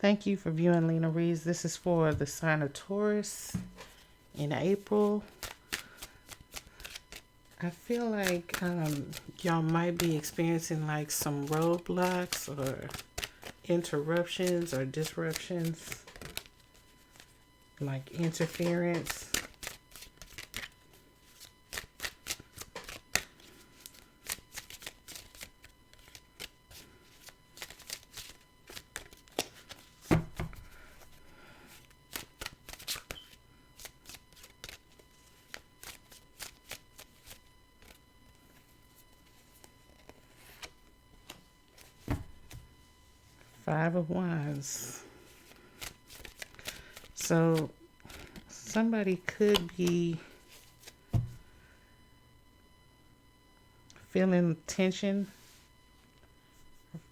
Thank you for viewing Lena Reads. This is for the sign of Taurus in April. I feel like y'all might be experiencing like some roadblocks or interruptions or disruptions, like interference. Five of Wands. So somebody could be feeling tension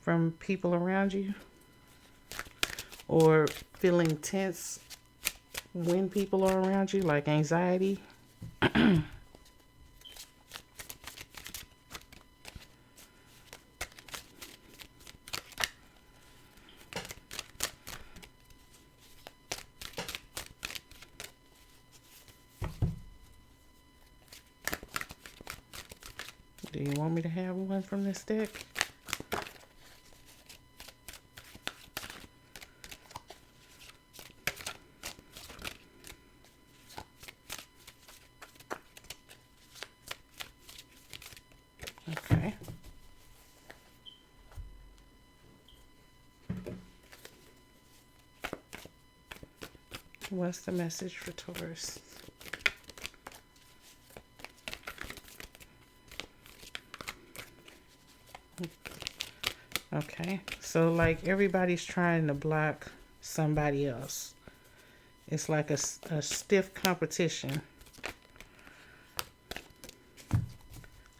from people around you, or feeling tense when people are around you, like anxiety. Do you want me to have one from this deck? Okay. What's the message for Taurus? Okay, so like everybody's trying to block somebody else. It's like a stiff competition,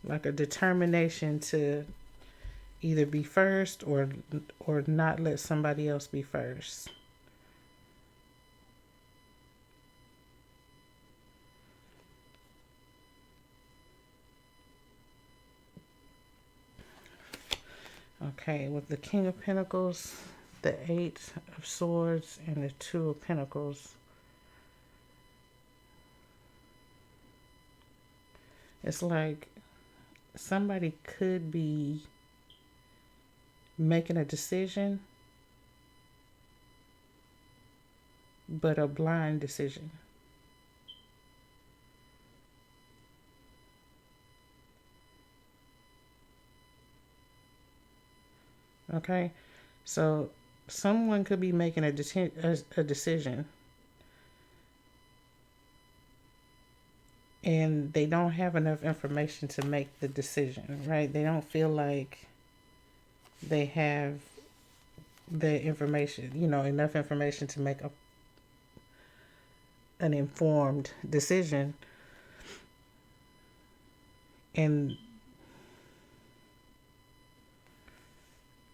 like a determination to either be first or not let somebody else be first. Okay, with the King of Pentacles, the Eight of Swords, and the Two of Pentacles. It's like somebody could be making a decision, but a blind decision. Okay, so someone could be making a decision, and they don't have enough information to make the decision, right? They don't feel like they have the information, enough information to make an informed decision. And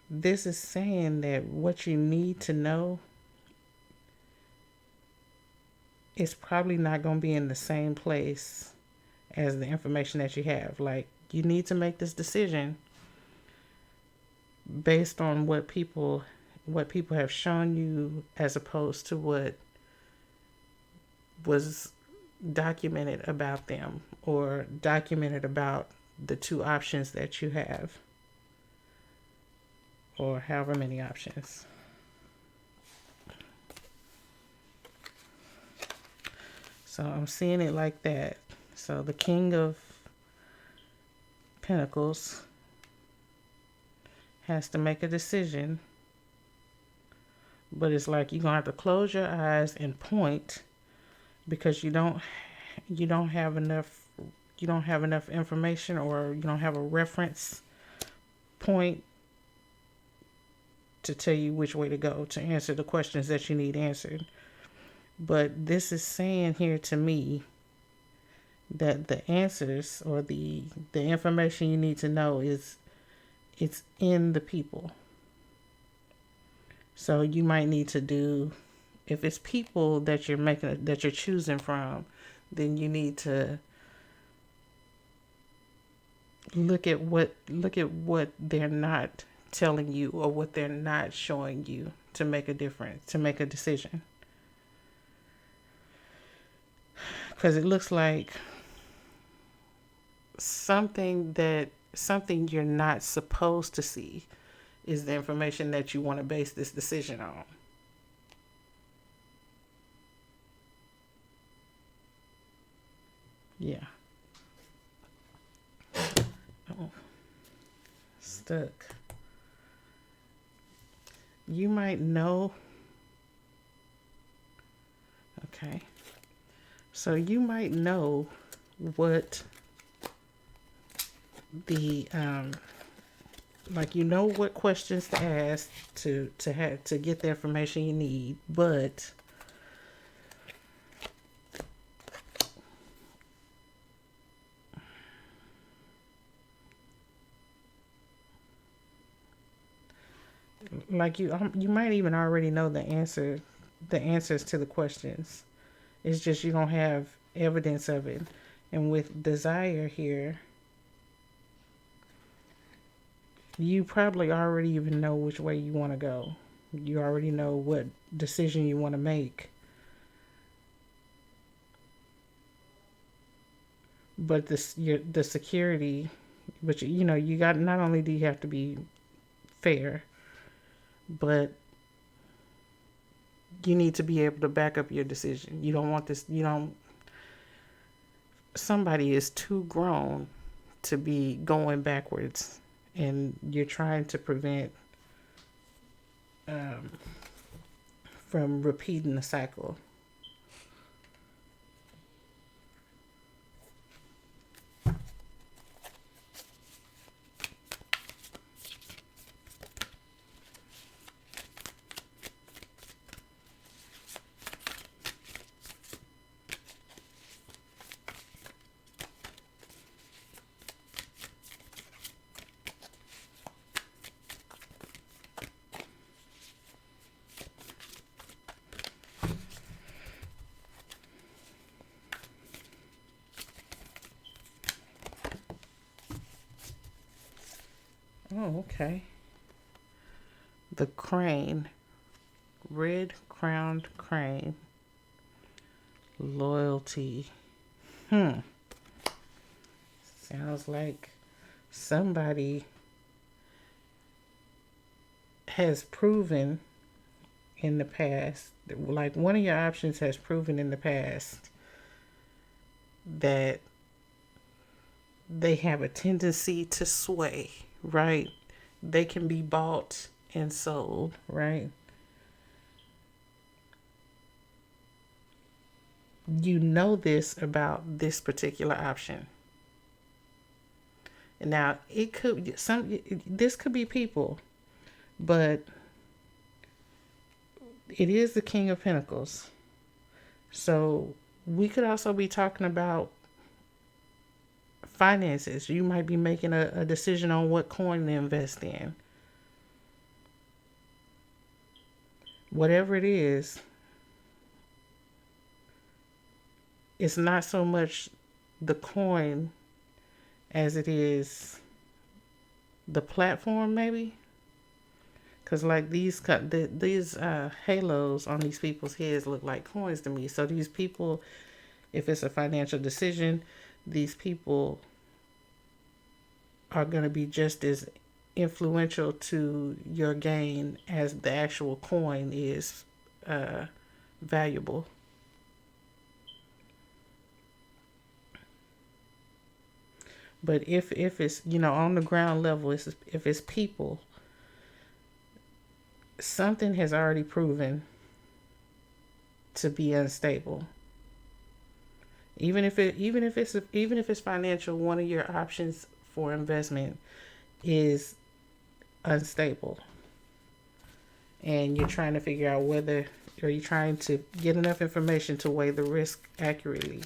this is saying that what you need to know is probably not going to be in the same place as the information that you have. Like, you need to make this decision based on what people have shown you, as opposed to what was documented about them, or documented about the two options that you have, or however many options. So I'm seeing it like that. So the King of Pentacles has to make a decision, but it's like you're gonna have to close your eyes and point, because you don't have enough information, or you don't have a reference point to tell you which way to go to answer the questions that you need answered. But this is saying here to me that the answers, or the information you need to know, it's in the people. So you might need to do, if it's people that you're choosing from, then you need to look at what they're not telling you or what they're not showing you to make a difference, to make a decision. Because it looks like something you're not supposed to see is the information that you want to base this decision on. Yeah. Oh. Stuck. You might know. Okay. So you might know what the like, you know what questions to ask to get the information you need, but like you might even already know the answers to the questions. It's just you don't have evidence of it. And with desire here, you probably already even know which way you want to go. You already know what decision you want to make. But the security, but you got, not only do you have to be fair, but you need to be able to back up your decision. You don't want this, somebody is too grown to be going backwards, and you're trying to prevent from repeating the cycle. Oh, okay. The crane. Red-crowned crane. Loyalty. Sounds like somebody has proven in the past, like one of your options has proven in the past that they have a tendency to sway, right? They can be bought and sold, right? You know this about this particular option. Now, this could be people, but it is the King of Pentacles. So we could also be talking about finances. You might be making a decision on what coin to invest in. Whatever it is, it's not so much the coin as it is the platform, maybe. Because like these halos on these people's heads look like coins to me. So these people, if it's a financial decision, these people are going to be just as influential to your gain as the actual coin is valuable. But if it's, on the ground level, if it's people, something has already proven to be unstable. Even if it's financial, one of your options for investment is unstable, and you're trying to figure out whether, or you're trying to get enough information to weigh the risk accurately.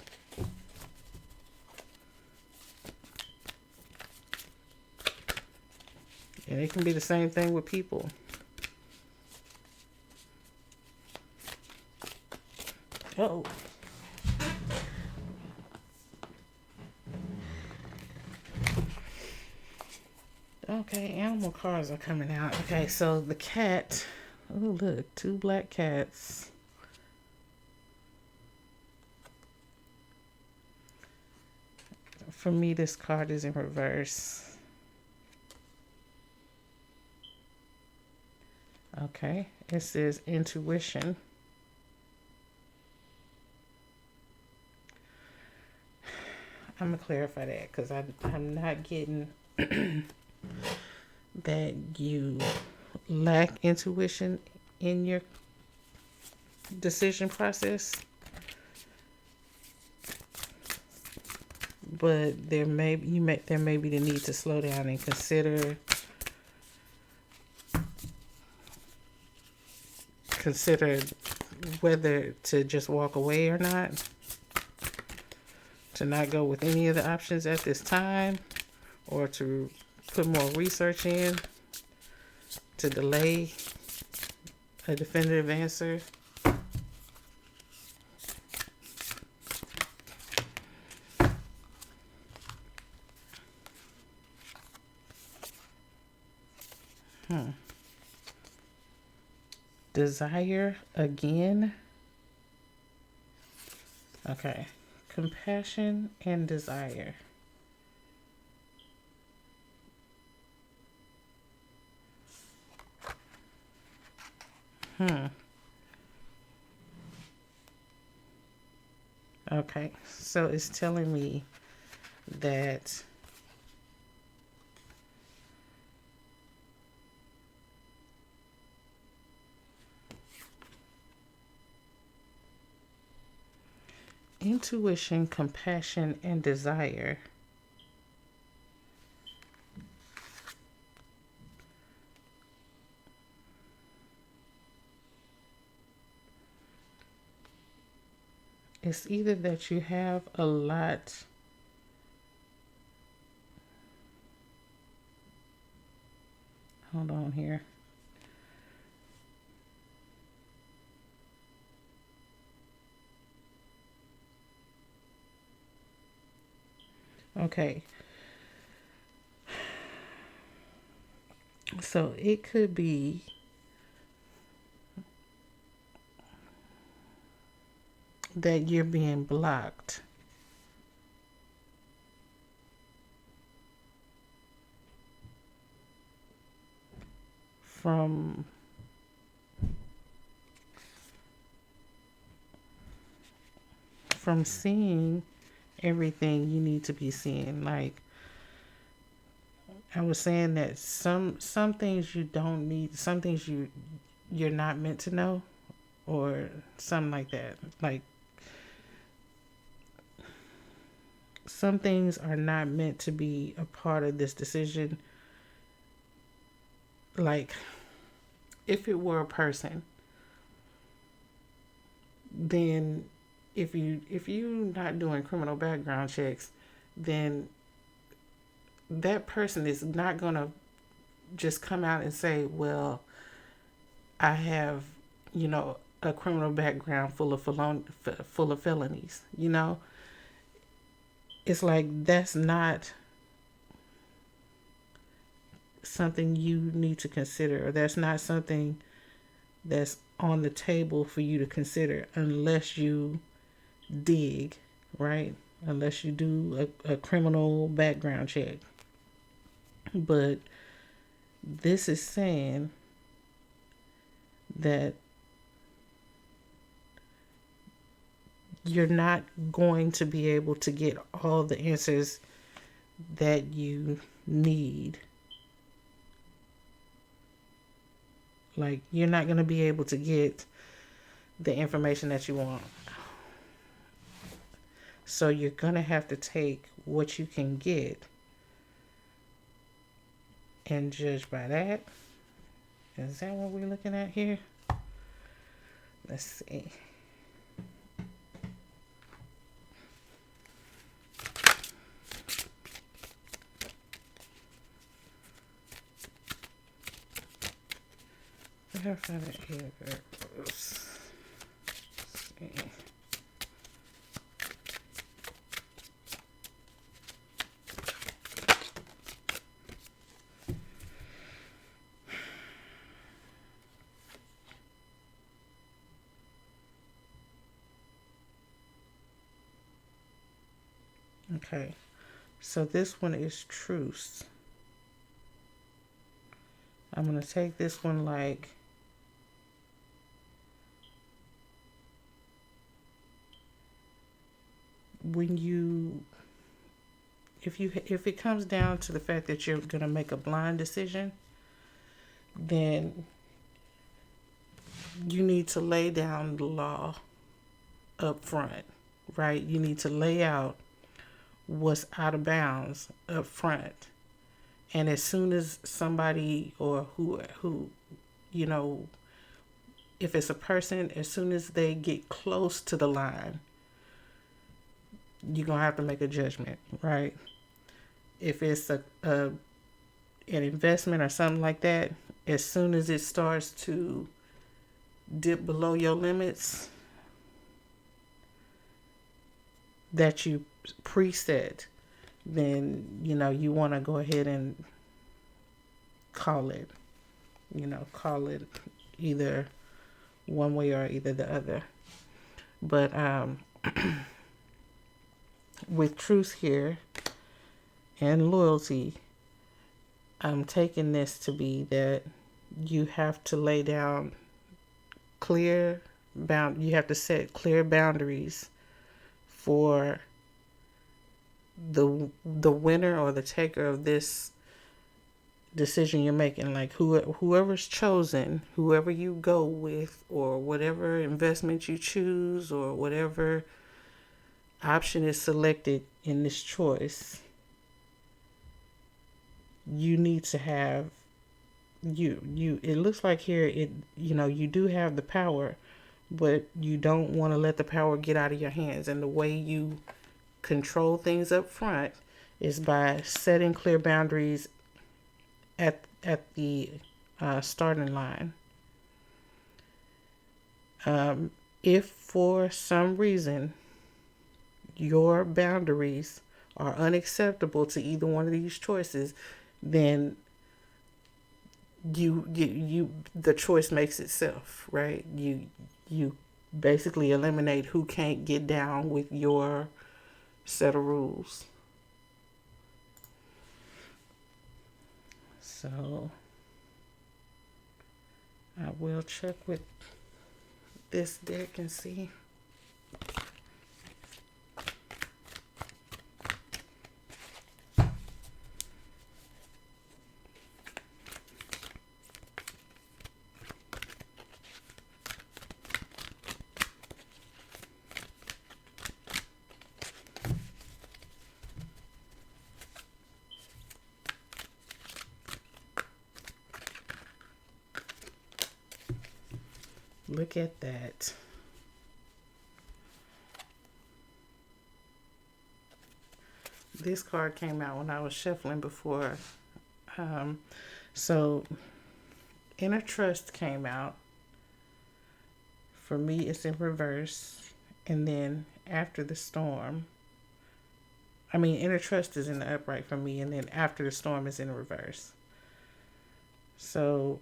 And it can be the same thing with people. Oh. Okay, animal cards are coming out. Okay, so the cat. Oh, look, 2 black cats. For me, this card is in reverse. Okay, it says intuition. I'm going to clarify that because I'm not getting that you lack intuition in your decision process. But there may be the need to slow down and consider whether to just walk away or not, to not go with any of the options at this time, or to put more research in, to delay a definitive answer. Desire again. Okay. Compassion and desire. Okay. So it's telling me that intuition, compassion, and desire it's either that you have a lot hold on here. Okay. So it could be that you're being blocked from seeing everything you need to be seeing. Like I was saying that some things you don't need, some things you're not meant to know, or something like that. Like some things are not meant to be a part of this decision. Like if it were a person, then if you're not doing criminal background checks, then that person is not going to just come out and say, well, I have, a criminal background full of felonies, It's like that's not something you need to consider, or that's not something that's on the table for you to consider unless you dig, right? Unless you do a criminal background check. But this is saying that you're not going to be able to get all the answers that you need. Like, you're not going to be able to get the information that you want. So you're going to have to take what you can get and judge by that. Is that what we're looking at here? Let's see. I have found it here. Let's see. Okay. So this one is truce. I'm going to take this one like when you if it comes down to the fact that you're going to make a blind decision, then you need to lay down the law up front, right? You need to lay out what's out of bounds up front. And as soon as somebody or who you know, if it's a person, as soon as they get close to the line, you're going to have to make a judgment, right? If it's an investment or something like that, as soon as it starts to dip below your limits that you preset, then, you know, you want to go ahead and call it, call it either one way or either the other. But with truth here and loyalty, I'm taking this to be that you have to lay down you have to set clear boundaries for the winner or the taker of this decision you're making. Like whoever's chosen, whoever you go with, or whatever investment you choose, or whatever option is selected in this choice, you need to have it looks like here you do have the power, but you don't want to let the power get out of your hands. And the way you control things up front is by setting clear boundaries at the starting line. If for some reason your boundaries are unacceptable to either one of these choices, then the choice makes itself, right? You basically eliminate who can't get down with your set of rules. So I will check with this deck and see. Look at that. This card came out when I was shuffling before. So Inner Trust came out. For me, it's in reverse. And then After the Storm. Inner Trust is in the upright for me. And then After the Storm is in reverse. So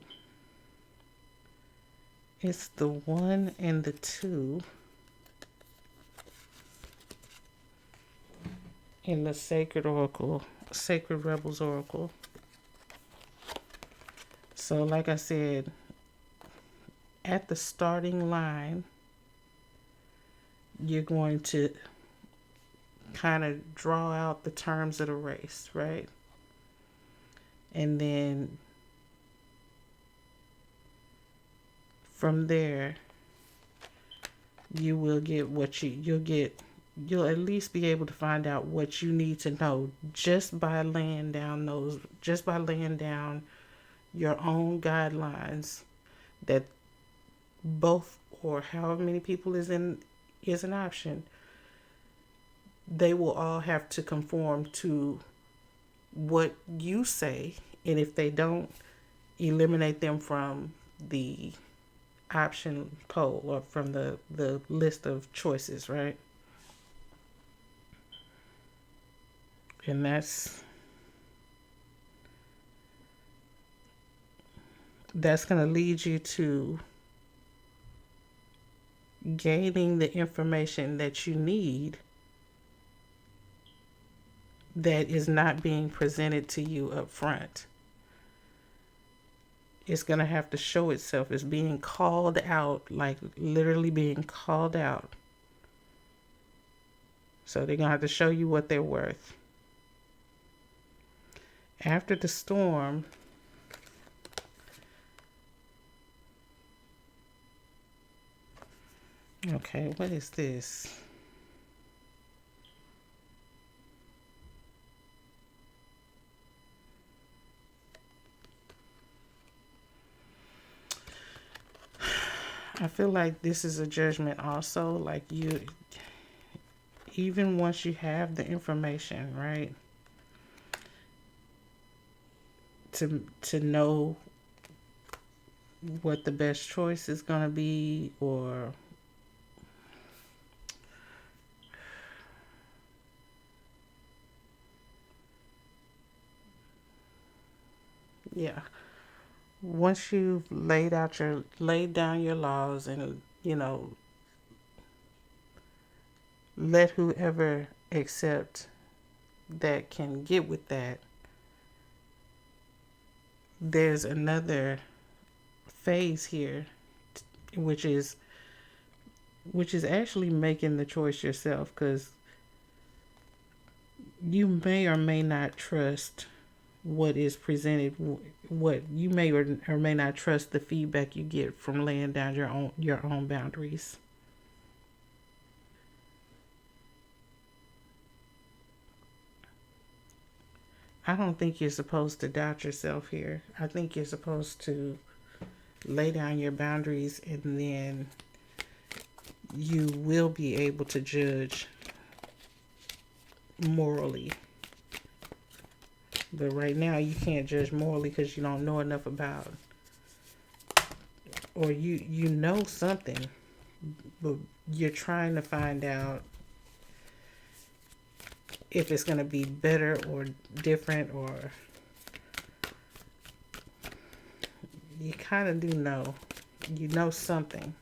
it's the 1 and the 2 in the Sacred Rebels Oracle. So like I said, at the starting line, you're going to kind of draw out the terms of the race, right? And then from there, you will get you'll at least be able to find out what you need to know just by laying down your own guidelines that both or however many people is an option. They will all have to conform to what you say, and if they don't, eliminate them from the option poll or from the list of choices, right? And that's going to lead you to gaining the information that you need that is not being presented to you up front. It's going to have to show itself as being called out, like literally being called out. So they're going to have to show you what they're worth. After the storm, okay, what is this? I feel like this is a judgment also. Like you, even once you have the information, right? To know what the best choice is going to be, or yeah, once you've laid down your laws, and let whoever accept that can get with that, there's another phase here, which is actually making the choice yourself, because you may or may not trust what is presented. What you may or may not trust the feedback you get from laying down your own boundaries. I don't think you're supposed to doubt yourself here. I think you're supposed to lay down your boundaries, and then you will be able to judge morally. But right now you can't judge morally because you don't know enough about, or you know something, but you're trying to find out if it's going to be better or different, or you kind of do know. You know something.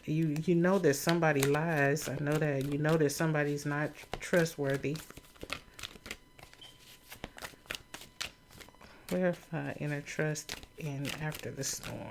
You know that somebody lies. I know that. You know that somebody's not trustworthy. Clarify inner trust in after the storm.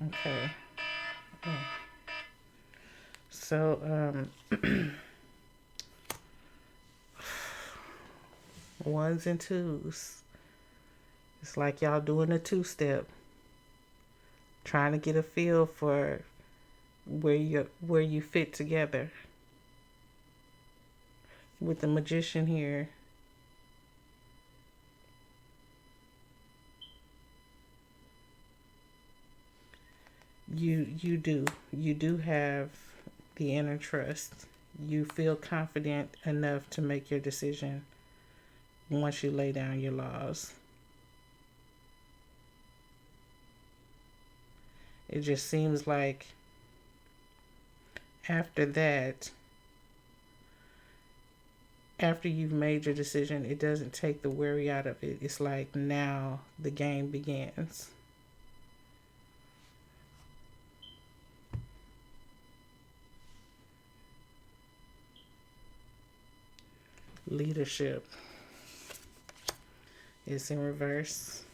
Okay. So, ones and twos. It's like y'all doing a two-step, trying to get a feel for where you fit together. With the Magician here, you do have the inner trust. You feel confident enough to make your decision once you lay down your laws. It just seems like after that, after you've made your decision, it doesn't take the worry out of it. It's like now the game begins. Leadership is in reverse.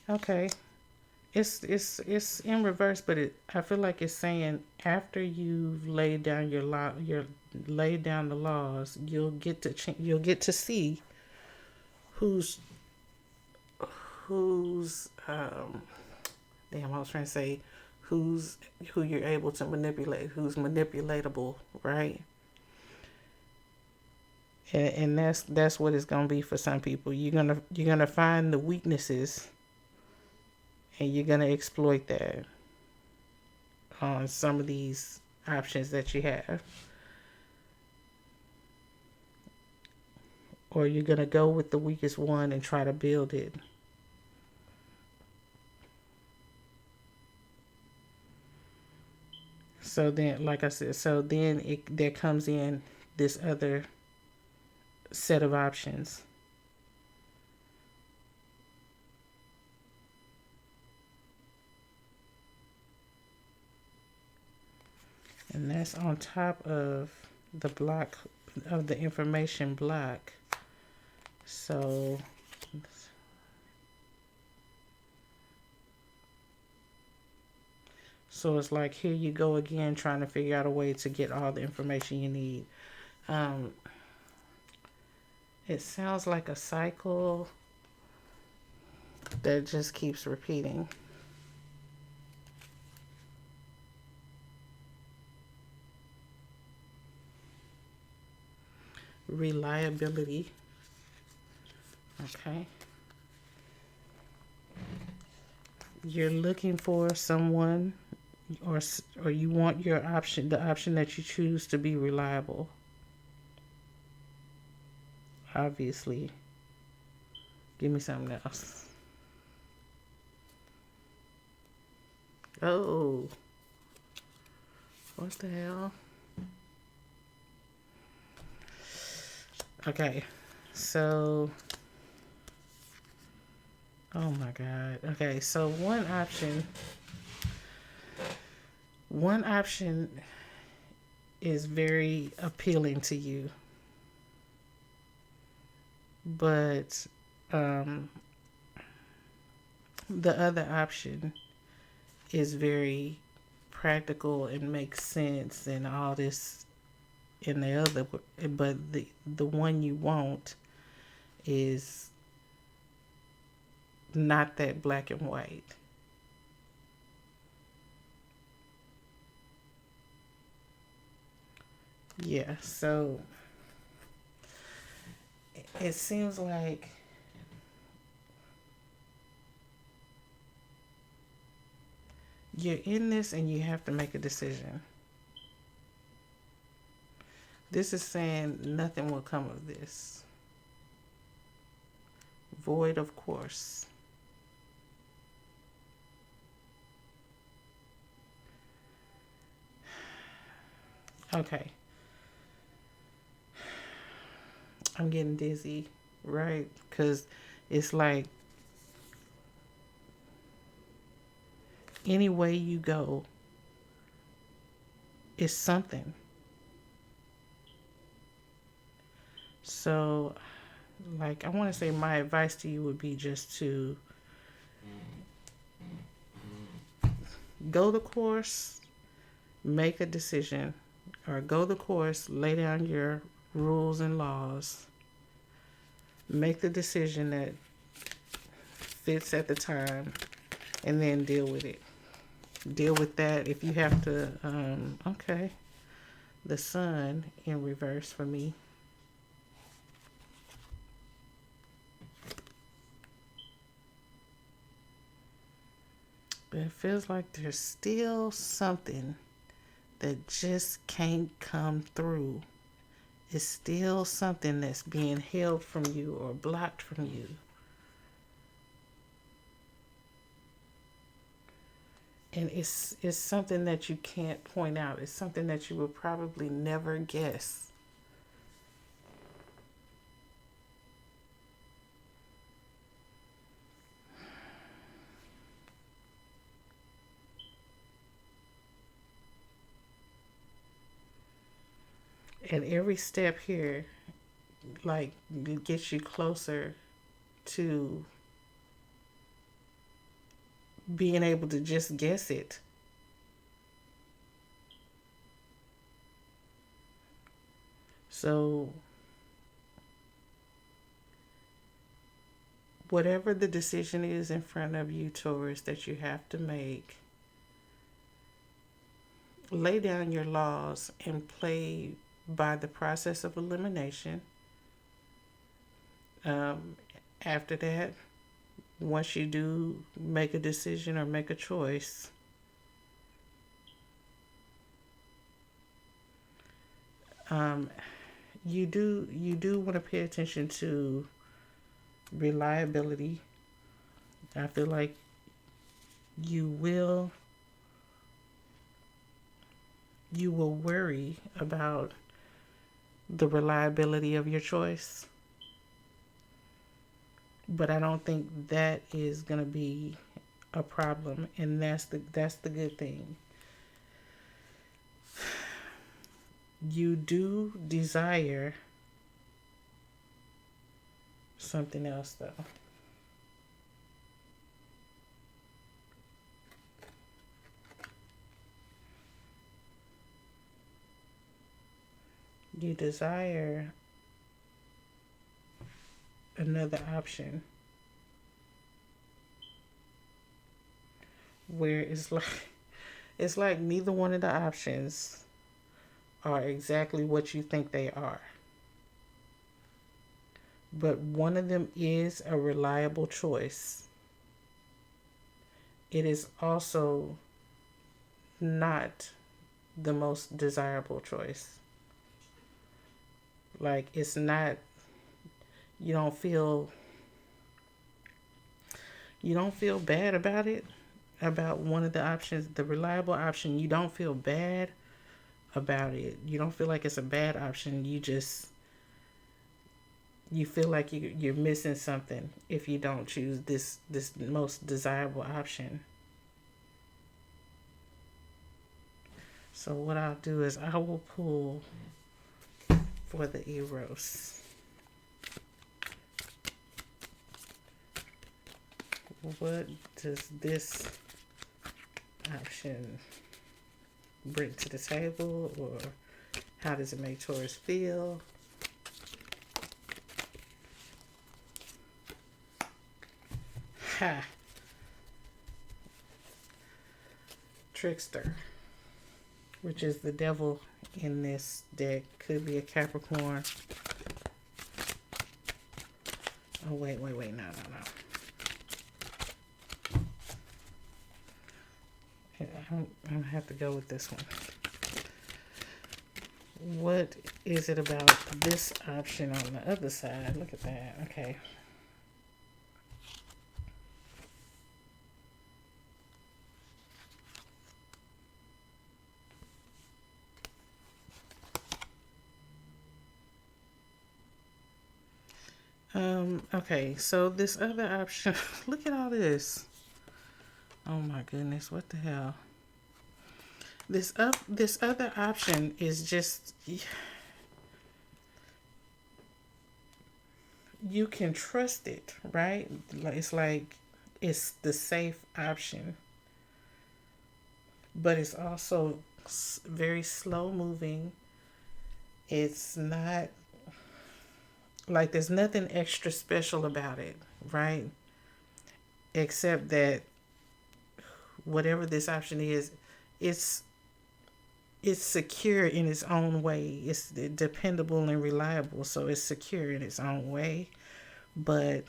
Okay. It's in reverse, but I feel like it's saying after you've laid down laid down the laws, you'll get to see who's damn, I was trying to say who you're able to manipulate, who's manipulatable, right? And that's what it's gonna be for some people. You're gonna find the weaknesses, and you're gonna exploit that on some of these options that you have. Or you're gonna go with the weakest one and try to build it. So then, like I said, so then there comes in this other set of options. And that's on top of the block of the information block. So it's like, here you go again, trying to figure out a way to get all the information you need. It sounds like a cycle that just keeps repeating. Reliability. Okay. You're looking for someone, or you want your option, the option that you choose, to be reliable. Obviously. Give me something else. Oh. What the hell? Okay. So, oh my God. Okay, so one option is very appealing to you, but the other option is very practical and makes sense and all this in the other, but the one you want is not that black and white. Yeah, so it seems like you're in this and you have to make a decision. This is saying nothing will come of this. Void of course. Okay. I'm getting dizzy, right? Because it's like, any way you go is something. So, like, I want to say my advice to you would be just to go the course, make a decision, or go the course, lay down your rules and laws, make the decision that fits at the time, and then deal with it. Deal with that if you have to. Okay, the sun in reverse for me. But it feels like there's still something that just can't come through. It's still something that's being held from you or blocked from you. And it's something that you can't point out. It's something that you will probably never guess. And every step here, like, gets you closer to being able to just guess it. So, whatever the decision is in front of you, Taurus, that you have to make, lay down your laws and play by the process of elimination. Um, After that, once you do make a decision or make a choice, um, you do want to pay attention to reliability. I feel like you will you will worry about the reliability of your choice, but I don't think that is going to be a problem, and that's the good thing. You do desire something else though. You desire another option where it's like neither one of the options are exactly what you think they are. But one of them is a reliable choice. It is also not the most desirable choice. Like it's not you don't feel you don't feel bad about it, about one of the options, the reliable option. You don't feel bad about it. You don't feel like it's a bad option. You feel like you're missing something if you don't choose this most desirable option. So what I'll do is I will pull for the Eros. What does this option bring to the table, or how does it make Taurus feel? Ha! Trickster, which is the devil in this deck. Could be a Capricorn. Oh, wait. No. I'm going to have to go with this one. What is it about this option on the other side? Look at that. Okay. Okay, so this other option, look at all this. Oh my goodness, what the hell? This other option is just you can trust it, right? It's like it's the safe option, but it's also very slow moving. It's not like there's nothing extra special about it, right? Except that whatever this option is, it's it's secure in its own way. It's dependable and reliable, so it's secure in its own way. But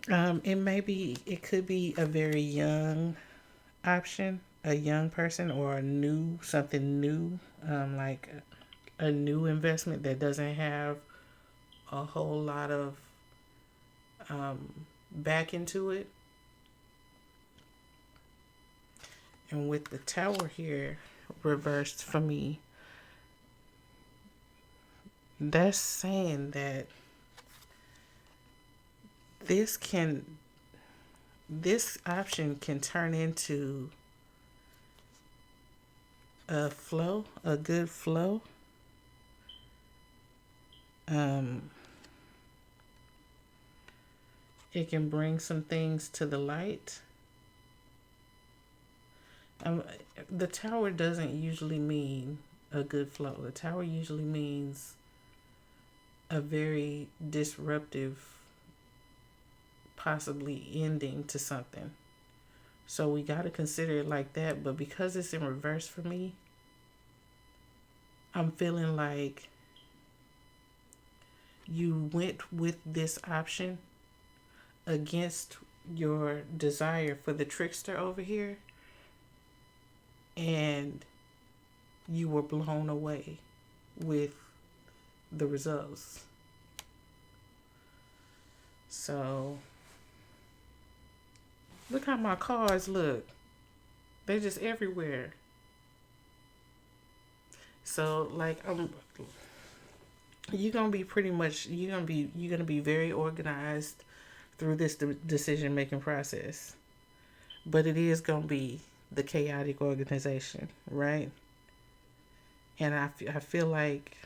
it could be a very young option, a young person, or something new, like a new investment that doesn't have a whole lot of back into it. And with the tower here reversed for me, that's saying that this can this option can turn into a good flow. Um, it can bring some things to the light. Um, the tower doesn't usually mean a good flow. The tower usually means a very disruptive, possibly ending to something. So we got to consider it like that. But because it's in reverse for me, I'm feeling like you went with this option against your desire for the trickster over here, and you were blown away with the results. So look how my cards look. They're just everywhere. So like you're gonna be very organized through this decision making process, but it is gonna be the chaotic organization, right? And I feel like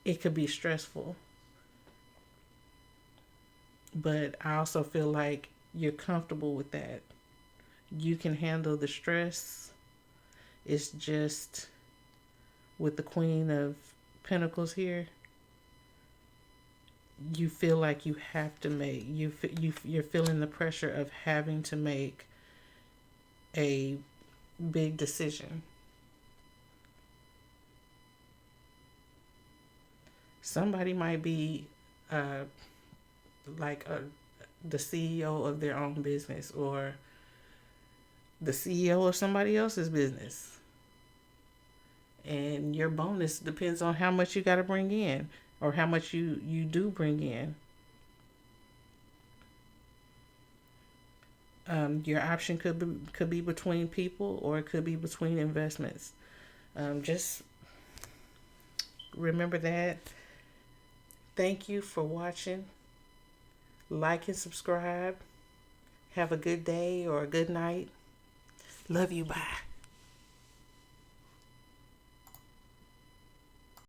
it could be stressful, but I also feel like you're comfortable with that. You can handle the stress. It's just with the Queen of Pentacles here, you feel like you have to make you're feeling the pressure of having to make a big decision. Somebody might be like the CEO of their own business, or the CEO of somebody else's business, and your bonus depends on how much you got to bring in, or how much you do bring in. Your option could be between people, or it could be between investments. Just remember that. Thank you for watching. Like and subscribe. Have a good day or a good night. Love you. Bye.